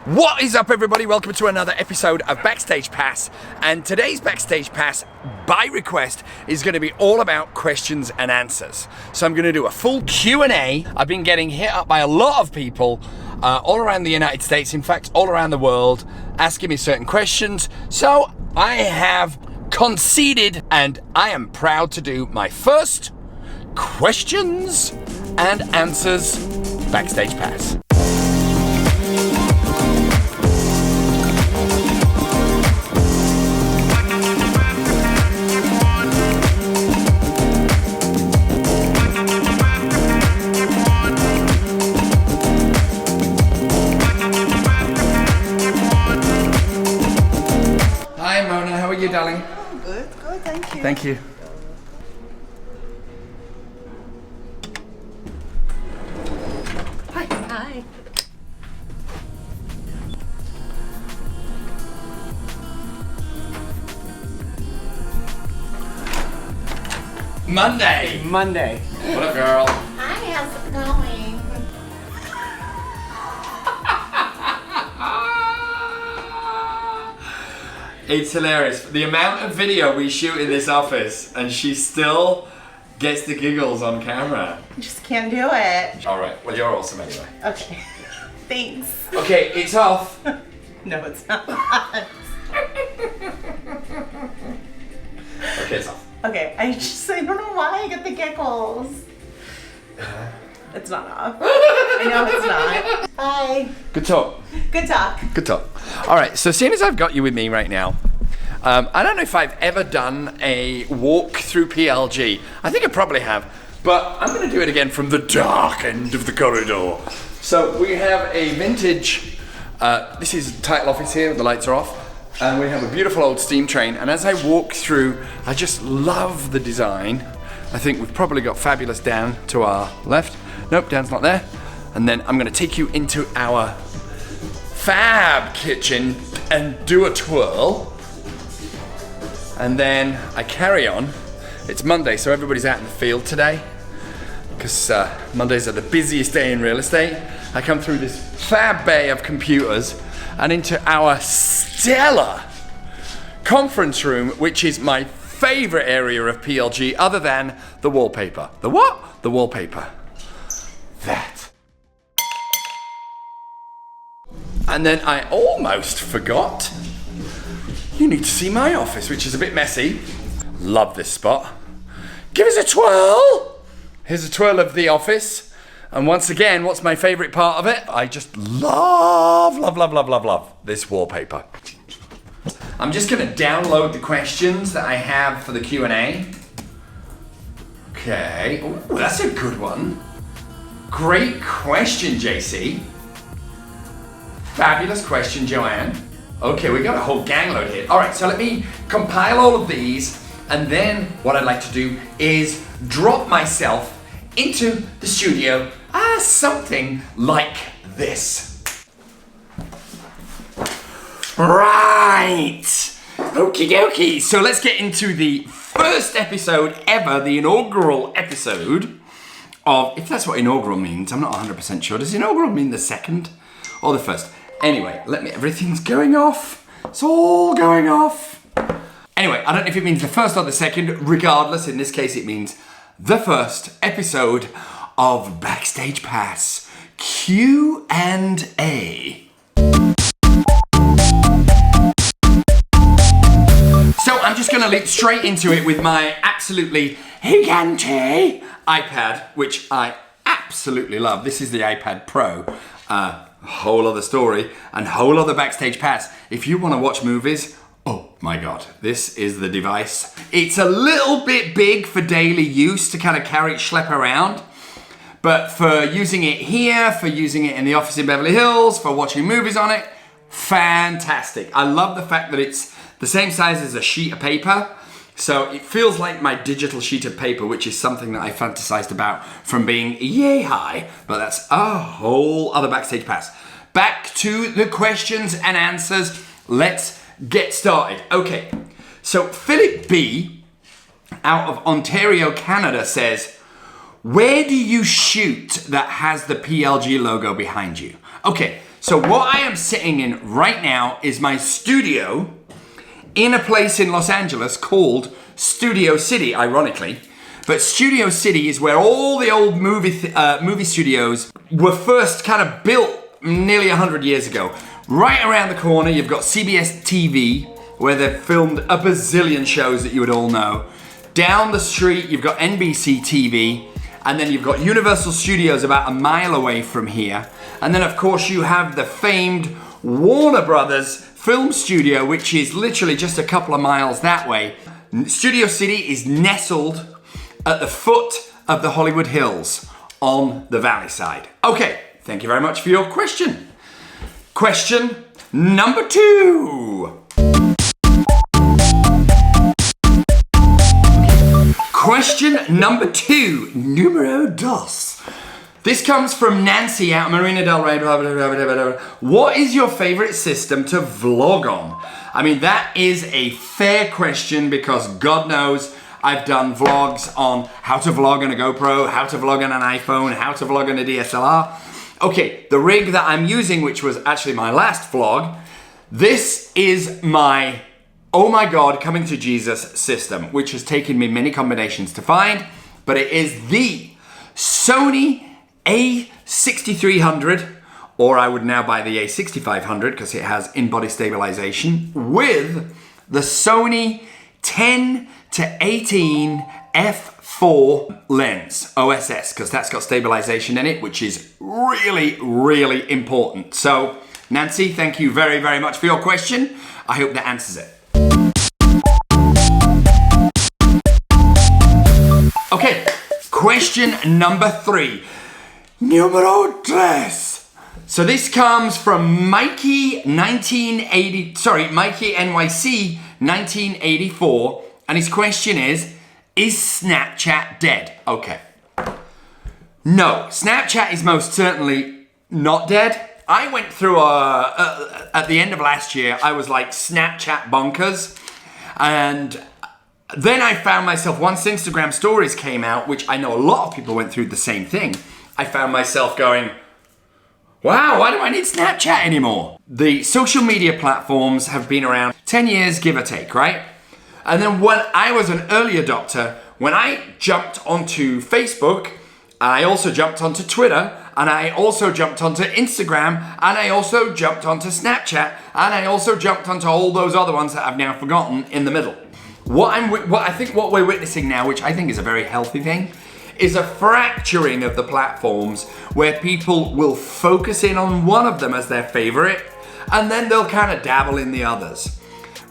What is up, everybody? Welcome to another episode of Backstage Pass. And today's Backstage Pass, by request, is going to be all about questions and answers. So I'm going to do a full Q&A. I've been getting hit up by a lot of people all around the United States, in fact, all around the world, asking me certain questions. So I have conceded, and I am proud to do my first questions and answers Backstage Pass. How are you, darling? Oh, good, thank you. Thank you. Hi. Monday. What up, girl? Hi, how's it going? It's hilarious. The amount of video we shoot in this office, and she still gets the giggles on camera. Just can't do it. All right. Well, you're awesome anyway. Okay. Thanks. Okay, it's off. No, it's not. Okay, it's off. Okay, I don't know why I get the giggles. It's not off. I know it's not. Bye. Good talk. Good talk. Good talk. All right, so seeing as I've got you with me right now, I don't know if I've ever done a walk through PLG. I think I probably have, but I'm going to do it again from the dark end of the corridor. So we have a vintage, this is title office here, the lights are off, and we have a beautiful old steam train, and as I walk through, I just love the design. I think we've probably got fabulous Dan to our left. Nope, Dan's not there. And then I'm going to take you into our fab kitchen and do a twirl. And then I carry on. It's Monday, so everybody's out in the field today, because Mondays are the busiest day in real estate. I come through this fab bay of computers and into our stellar conference room, which is my favorite area of PLG other than the wallpaper. The what? The wallpaper. That. And then I almost forgot. You need to see my office, which is a bit messy. Love this spot. Give us a twirl. Here's a twirl of the office. And once again, what's my favorite part of it? I just love this wallpaper. I'm just gonna download the questions that I have for the Q&A. Okay, oh, that's a good one. Great question, JC. Fabulous question, Joanne. Okay, we got a whole gang load here. All right, so let me compile all of these, and then what I'd like to do is drop myself into the studio as something like this. Right. Okie dokie. So let's get into the first episode ever, the inaugural episode of, if that's what inaugural means, I'm not 100% sure. Does inaugural mean the second or the first? Anyway, everything's going off. It's all going off. Anyway, I don't know if it means the first or the second. Regardless, in this case, it means the first episode of Backstage Pass Q&A. So I'm just gonna leap straight into it with my absolutely gigante iPad, which I absolutely love. This is the iPad Pro. Whole other story and whole other Backstage Pass. If you want to watch movies, oh my God, this is the device. It's a little bit big for daily use to kind of schlep around, but for using it here, for using it in the office in Beverly Hills, for watching movies on it, fantastic. I love the fact that it's the same size as a sheet of paper. So it feels like my digital sheet of paper, which is something that I fantasized about from being yay high, but that's a whole other Backstage Pass. Back to the questions and answers. Let's get started. Okay, so Philip B out of Ontario, Canada says, where do you shoot that has the PLG logo behind you? Okay, So what I am sitting in right now is my studio in a place in Los Angeles called Studio City, ironically. But Studio City is where all the old movie studios were first kind of built nearly 100 years ago. Right around the corner, you've got CBS TV, where they've filmed a bazillion shows that you would all know. Down the street, you've got NBC TV, and then you've got Universal Studios about a mile away from here. And then, of course, you have the famed Warner Brothers film studio, which is literally just a couple of miles that way. Studio City is nestled at the foot of the Hollywood Hills on the valley side. Okay, thank you very much for your question. Question number 2. Question number 2, numero dos. This comes from Nancy out Marina del Rey. Blah, blah, blah, blah, blah, blah. What is your favorite system to vlog on? I mean, that is a fair question because God knows I've done vlogs on how to vlog on a GoPro, how to vlog on an iPhone, how to vlog on a DSLR. Okay, the rig that I'm using, which was actually my last vlog, this is my, oh my God, coming to Jesus system, which has taken me many combinations to find, but it is the Sony A6300, or I would now buy the A6500 because it has in-body stabilization, with the Sony 10 to 18 f4 lens, OSS, because that's got stabilization in it, which is really, really important. So, Nancy, thank you very, very much for your question. I hope that answers it. Okay, question number 3. Numero tres. So this comes from Mikey NYC 1984, and his question is Snapchat dead? Okay. No, Snapchat is most certainly not dead. I went through at the end of last year, I was like Snapchat bonkers, and then I found myself, once Instagram stories came out, which I know a lot of people went through the same thing, I found myself going, wow, why do I need Snapchat anymore? The social media platforms have been around 10 years, give or take, right? And then when I was an early adopter, when I jumped onto Facebook, I also jumped onto Twitter, and I also jumped onto Instagram, and I also jumped onto Snapchat, and I also jumped onto all those other ones that I've now forgotten in the middle. What we're witnessing now, which I think is a very healthy thing, is a fracturing of the platforms where people will focus in on one of them as their favorite, and then they'll kind of dabble in the others.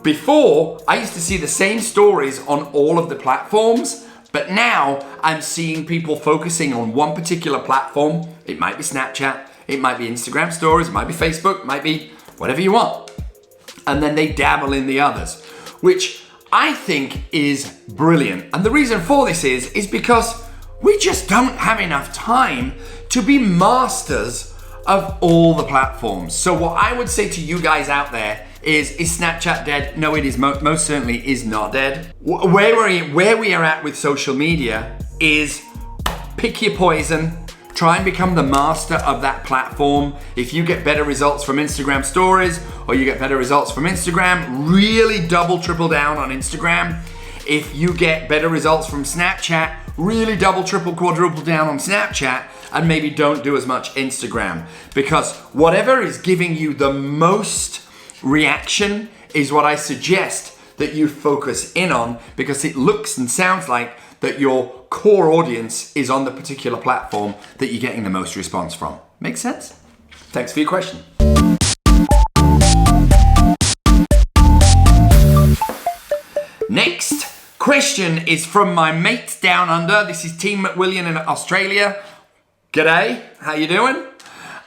Before, I used to see the same stories on all of the platforms, but now I'm seeing people focusing on one particular platform. It might be Snapchat, it might be Instagram stories, it might be Facebook, it might be whatever you want. And then they dabble in the others, which I think is brilliant. And the reason for this is because we just don't have enough time to be masters of all the platforms. So what I would say to you guys out there is Snapchat dead? No, it is most certainly is not dead. Where we are at with social media is pick your poison, try and become the master of that platform. If you get better results from Instagram stories, or you get better results from Instagram, really double, triple down on Instagram. If you get better results from Snapchat, really double, triple, quadruple down on Snapchat, and maybe don't do as much Instagram. Because whatever is giving you the most reaction is what I suggest that you focus in on, because it looks and sounds like that your core audience is on the particular platform that you're getting the most response from. Make sense? Thanks for your question. Next question is from my mates down under. This is Team McWilliam in Australia. G'day, how you doing?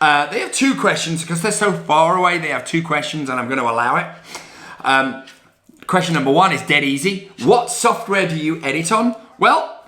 They have 2 questions because they're so far away. They have 2 questions and I'm going to allow it. Question number 1 is dead easy. What software do you edit on? Well,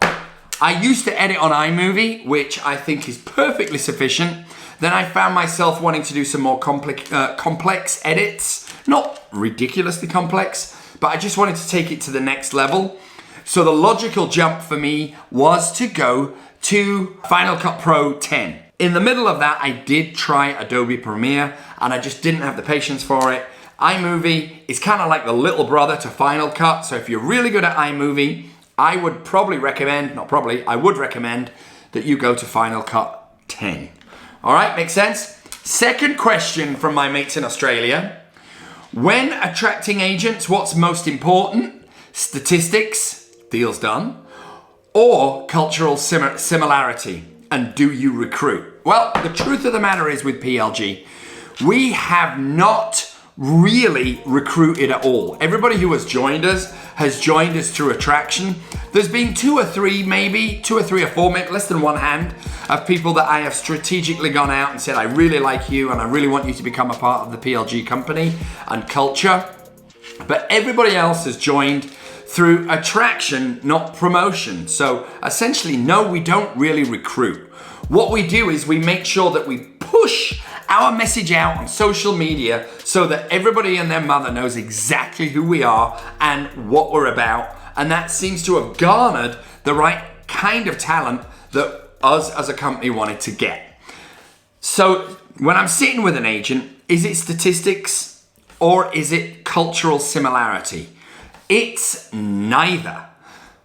I used to edit on iMovie, which I think is perfectly sufficient. Then I found myself wanting to do some more complex edits. Not ridiculously complex, but I just wanted to take it to the next level. So the logical jump for me was to go to Final Cut Pro 10. In the middle of that, I did try Adobe Premiere, and I just didn't have the patience for it. iMovie is kind of like the little brother to Final Cut, so if you're really good at iMovie, I would probably recommend, not probably, I would recommend that you go to Final Cut 10. All right, makes sense? Second question from my mates in Australia. When attracting agents, what's most important? Statistics, deals done, or cultural similarity, and do you recruit? Well, the truth of the matter is with PLG, we have not really recruited at all. Everybody who has joined us through attraction. There's been two or three or four, maybe less than one hand, of people that I have strategically gone out and said, I really like you and I really want you to become a part of the PLG company and culture. But everybody else has joined through attraction, not promotion. So essentially, no, we don't really recruit. What we do is we make sure that we push our message out on social media so that everybody and their mother knows exactly who we are and what we're about. And that seems to have garnered the right kind of talent that us as a company wanted to get. So when I'm sitting with an agent, is it statistics or is it cultural similarity? It's neither.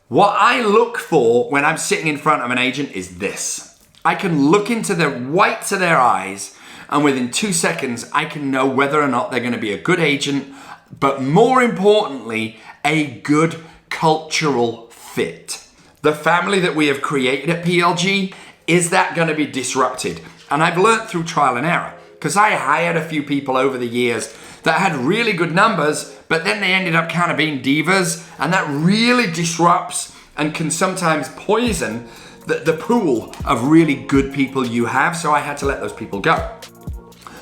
What I look for when I'm sitting in front of an agent is this. I can look into the whites of their eyes, and within 2 seconds, I can know whether or not they're going to be a good agent, but more importantly, a good cultural fit. The family that we have created at PLG, is that going to be disrupted? And I've learned through trial and error, because I hired a few people over the years that had really good numbers, but then they ended up kind of being divas, and that really disrupts and can sometimes poison the pool of really good people you have, so I had to let those people go.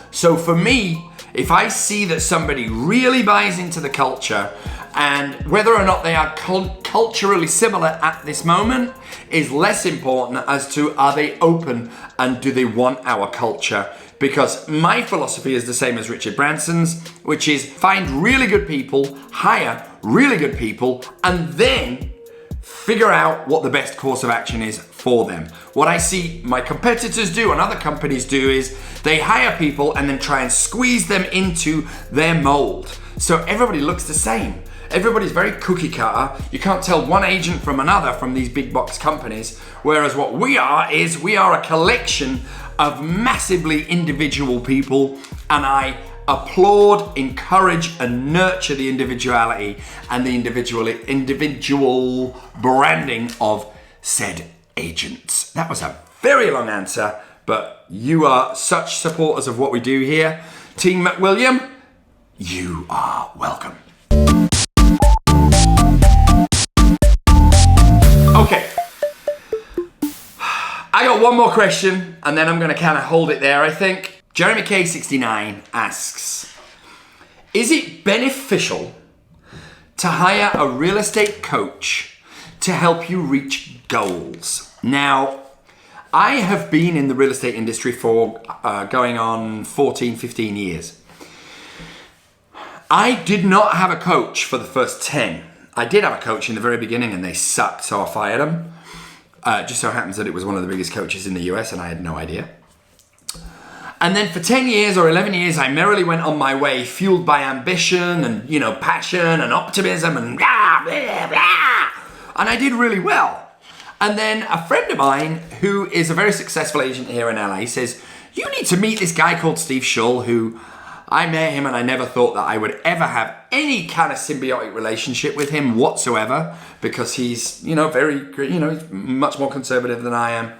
So for me, if I see that somebody really buys into the culture, and whether or not they are culturally similar at this moment is less important as to are they open and do they want our culture. Because my philosophy is the same as Richard Branson's, which is find really good people, hire really good people, and then figure out what the best course of action is for them. What I see my competitors do and other companies do is they hire people and then try and squeeze them into their mold. So everybody looks the same. Everybody's very cookie cutter. You can't tell one agent from another from these big box companies. Whereas what we are is we are a collection of massively individual people, and I applaud, encourage, and nurture the individuality and the individual branding of said agents. That was a very long answer, but you are such supporters of what we do here. Team McWilliam, you are welcome. Okay. I got one more question, and then I'm going to kind of hold it there, I think. Jeremy K69 asks, is it beneficial to hire a real estate coach to help you reach goals? Now, I have been in the real estate industry for going on 14, 15 years. I did not have a coach for the first 10. I did have a coach in the very beginning and they sucked, so I fired them. Just so happens that it was one of the biggest coaches in the US and I had no idea. And then for 10 years or 11 years, I merrily went on my way, fueled by ambition and, passion and optimism and blah, blah, blah. And I did really well. And then a friend of mine who is a very successful agent here in LA says, you need to meet this guy called Steve Shull, who I met him and I never thought that I would ever have any kind of symbiotic relationship with him whatsoever, because he's, he's much more conservative than I am.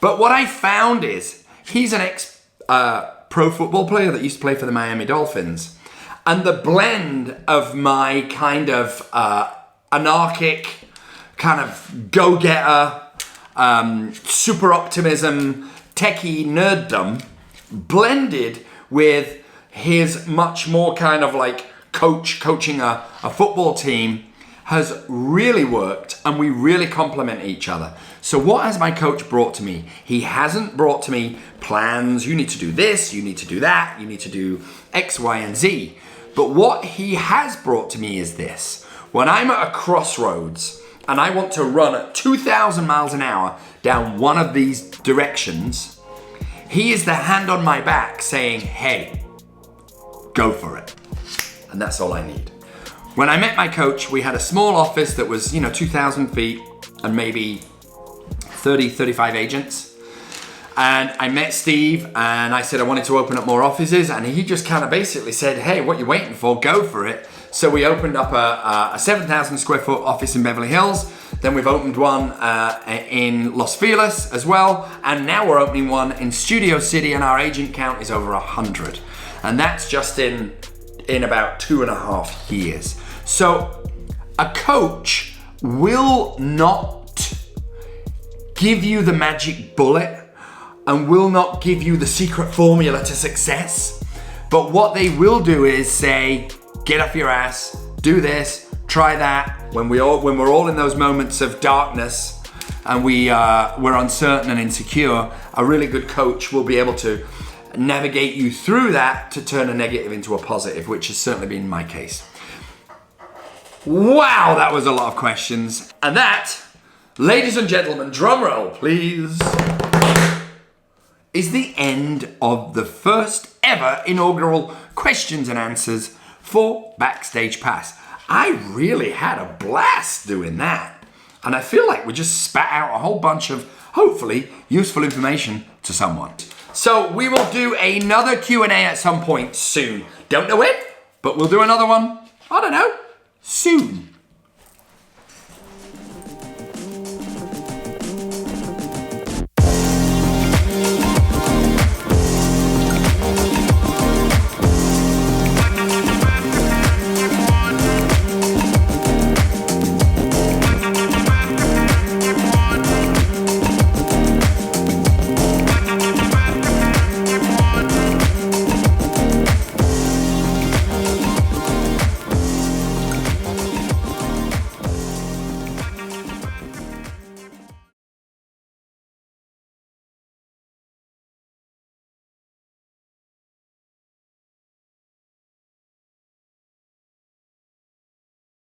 But what I found is he's an pro football player that used to play for the Miami Dolphins. And the blend of my kind of anarchic, kind of go-getter, super optimism, techie nerddom blended with his much more kind of like coaching a football team has really worked, and we really complement each other. So what has my coach brought to me? He hasn't brought to me plans, you need to do this, you need to do that, you need to do X, Y, and Z. But what he has brought to me is this. When I'm at a crossroads and I want to run at 2,000 miles an hour down one of these directions, He is the hand on my back saying, hey, go for it. And that's all I need. When I met my coach, we had a small office that was, 2,000 feet and maybe 30, 35 agents. And I met Steve and I said I wanted to open up more offices, and he just kind of basically said, hey, what you waiting for? Go for it. So we opened up a 7,000 square foot office in Beverly Hills. Then we've opened one in Los Feliz as well. And now we're opening one in Studio City, and our agent count is over 100. And that's just in about 2.5 years. So a coach will not give you the magic bullet and will not give you the secret formula to success. But what they will do is say, get off your ass, do this, try that. When we're all in those moments of darkness and we're uncertain and insecure, a really good coach will be able to navigate you through that to turn a negative into a positive, which has certainly been my case. Wow, that was a lot of questions. And that, ladies and gentlemen, drum roll please, is the end of the first ever inaugural questions and answers for Backstage Pass. I really had a blast doing that. And I feel like we just spat out a whole bunch of, hopefully, useful information to someone. So we will do another Q&A at some point soon. Don't know when, but we'll do another one, I don't know, soon.